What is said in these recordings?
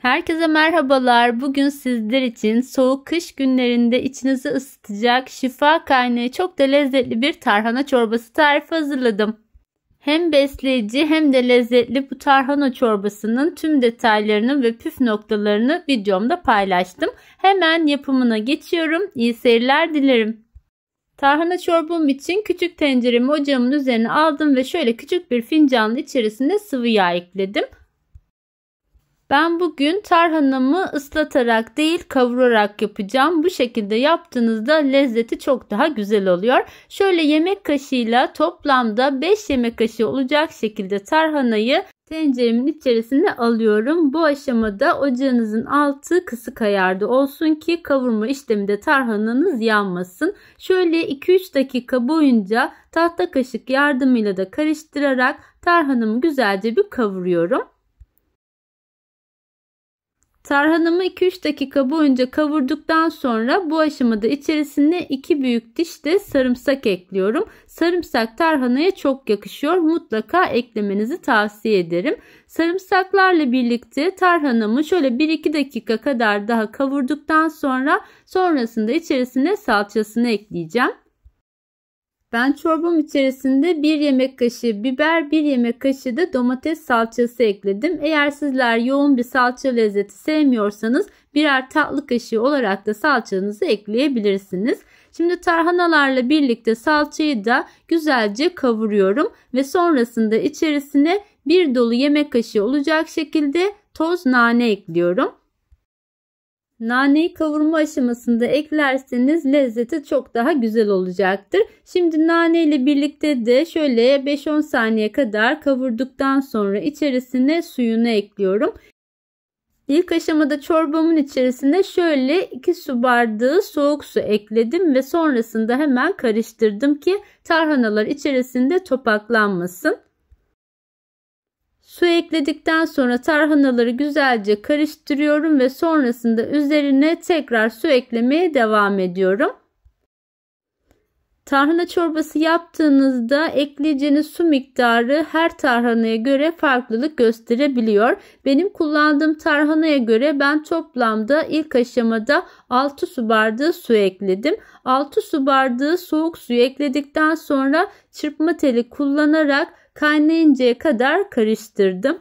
Herkese merhabalar. Bugün sizler için soğuk kış günlerinde içinizi ısıtacak, şifa kaynağı çok da lezzetli bir tarhana çorbası tarifi hazırladım. Hem besleyici hem de lezzetli bu tarhana çorbasının tüm detaylarını ve püf noktalarını videomda paylaştım. Hemen yapımına geçiyorum. İyi seyirler dilerim. Tarhana çorbam için küçük tenceremi ocağımın üzerine aldım ve şöyle küçük bir fincanın içerisine sıvı yağ ekledim. Ben bugün tarhanamı ıslatarak değil kavurarak yapacağım. Bu şekilde yaptığınızda lezzeti çok daha güzel oluyor. Şöyle yemek kaşığıyla toplamda 5 yemek kaşığı olacak şekilde tarhanayı tenceremin içerisine alıyorum. Bu aşamada ocağınızın altı kısık ayarda olsun ki kavurma işleminde tarhananız yanmasın. Şöyle 2-3 dakika boyunca tahta kaşık yardımıyla da karıştırarak tarhanamı güzelce bir kavuruyorum. Tarhanamı 2-3 dakika boyunca kavurduktan sonra bu aşamada içerisine 2 büyük diş de sarımsak ekliyorum. Sarımsak tarhanaya çok yakışıyor. Mutlaka eklemenizi tavsiye ederim. Sarımsaklarla birlikte tarhanamı şöyle 1-2 dakika kadar daha kavurduktan sonrasında içerisine salçasını ekleyeceğim. Ben çorbam içerisinde 1 yemek kaşığı biber, 1 yemek kaşığı da domates salçası ekledim. Eğer sizler yoğun bir salça lezzeti sevmiyorsanız birer tatlı kaşığı olarak da salçanızı ekleyebilirsiniz. Şimdi tarhanalarla birlikte salçayı da güzelce kavuruyorum ve sonrasında içerisine 1 dolu yemek kaşığı olacak şekilde toz nane ekliyorum. Naneyi kavurma aşamasında eklerseniz lezzeti çok daha güzel olacaktır. Şimdi nane ile birlikte de şöyle 5-10 saniye kadar kavurduktan sonra içerisine suyunu ekliyorum. İlk aşamada çorbamın içerisine şöyle 2 su bardağı soğuk su ekledim ve sonrasında hemen karıştırdım ki tarhanalar içerisinde topaklanmasın. Su ekledikten sonra tarhanaları güzelce karıştırıyorum ve sonrasında üzerine tekrar su eklemeye devam ediyorum. Tarhana çorbası yaptığınızda ekleyeceğiniz su miktarı her tarhanaya göre farklılık gösterebiliyor. Benim kullandığım tarhanaya göre ben toplamda ilk aşamada 6 su bardağı su ekledim. 6 su bardağı soğuk suyu ekledikten sonra çırpma teli kullanarak kaynayıncaya kadar karıştırdım.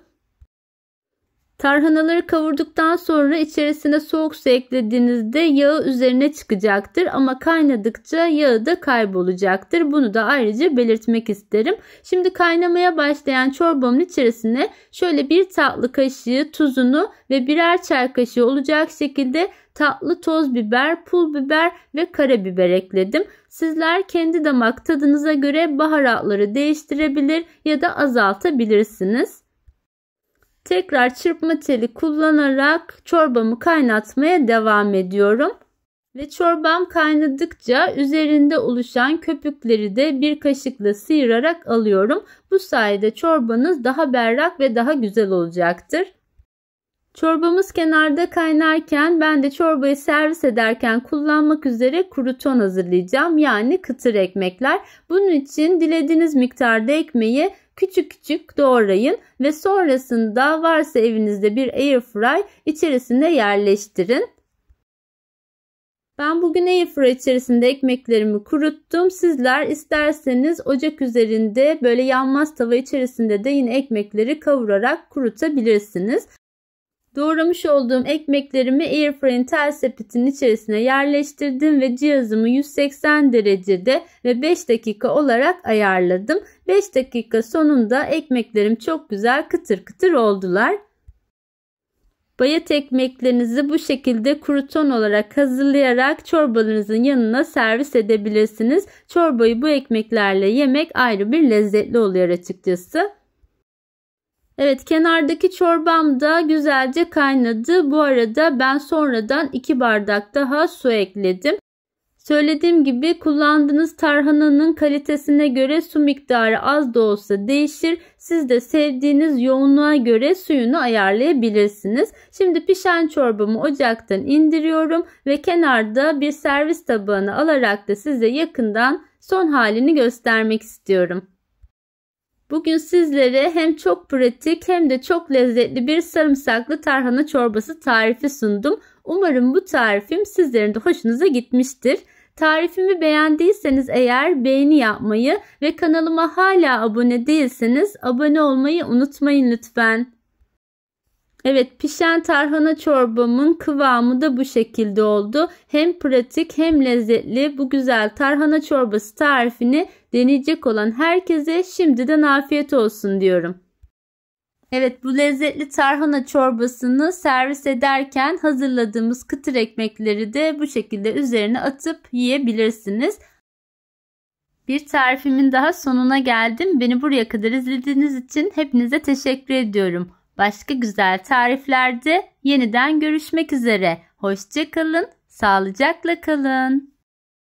Tarhanaları kavurduktan sonra içerisine soğuk su eklediğinizde yağı üzerine çıkacaktır ama kaynadıkça yağı da kaybolacaktır. Bunu da ayrıca belirtmek isterim. Şimdi kaynamaya başlayan çorbamın içerisine şöyle 1 tatlı kaşığı tuzunu ve birer çay kaşığı olacak şekilde tatlı toz biber, pul biber ve karabiber ekledim. Sizler kendi damak tadınıza göre baharatları değiştirebilir ya da azaltabilirsiniz. Tekrar çırpma teli kullanarak çorbamı kaynatmaya devam ediyorum. Ve çorbam kaynadıkça üzerinde oluşan köpükleri de bir kaşıkla sıyırarak alıyorum. Bu sayede çorbanız daha berrak ve daha güzel olacaktır. Çorbamız kenarda kaynarken ben de çorbayı servis ederken kullanmak üzere kruton hazırlayacağım. Yani kıtır ekmekler. Bunun için dilediğiniz miktarda ekmeği küçük küçük doğrayın ve sonrasında varsa evinizde bir airfry içerisine yerleştirin. Ben bugün airfry içerisinde ekmeklerimi kuruttum. Sizler isterseniz ocak üzerinde böyle yanmaz tava içerisinde de yine ekmekleri kavurarak kurutabilirsiniz. Doğramış olduğum ekmeklerimi airfryer'in tel sepetinin içerisine yerleştirdim ve cihazımı 180 derecede ve 5 dakika olarak ayarladım. 5 dakika sonunda ekmeklerim çok güzel kıtır kıtır oldular. Bayat ekmeklerinizi bu şekilde kruton olarak hazırlayarak çorbalarınızın yanına servis edebilirsiniz. Çorbayı bu ekmeklerle yemek ayrı bir lezzetli oluyor açıkçası. Evet, kenardaki çorbam da güzelce kaynadı. Bu arada ben sonradan 2 bardak daha su ekledim. Söylediğim gibi kullandığınız tarhananın kalitesine göre su miktarı az da olsa değişir. Siz de sevdiğiniz yoğunluğa göre suyunu ayarlayabilirsiniz. Şimdi pişen çorbamı ocaktan indiriyorum ve kenarda bir servis tabağına alarak da size yakından son halini göstermek istiyorum. Bugün sizlere hem çok pratik hem de çok lezzetli bir sarımsaklı tarhana çorbası tarifi sundum. Umarım bu tarifim sizlerin de hoşunuza gitmiştir. Tarifimi beğendiyseniz eğer beğeni yapmayı ve kanalıma hala abone değilseniz abone olmayı unutmayın lütfen. Evet, pişen tarhana çorbamın kıvamı da bu şekilde oldu. Hem pratik hem lezzetli bu güzel tarhana çorbası tarifini deneyecek olan herkese şimdiden afiyet olsun diyorum. Evet, bu lezzetli tarhana çorbasını servis ederken hazırladığımız kıtır ekmekleri de bu şekilde üzerine atıp yiyebilirsiniz. Bir tarifimin daha sonuna geldim. Beni buraya kadar izlediğiniz için hepinize teşekkür ediyorum. Başka güzel tariflerde yeniden görüşmek üzere. Hoşça kalın, sağlıcakla kalın.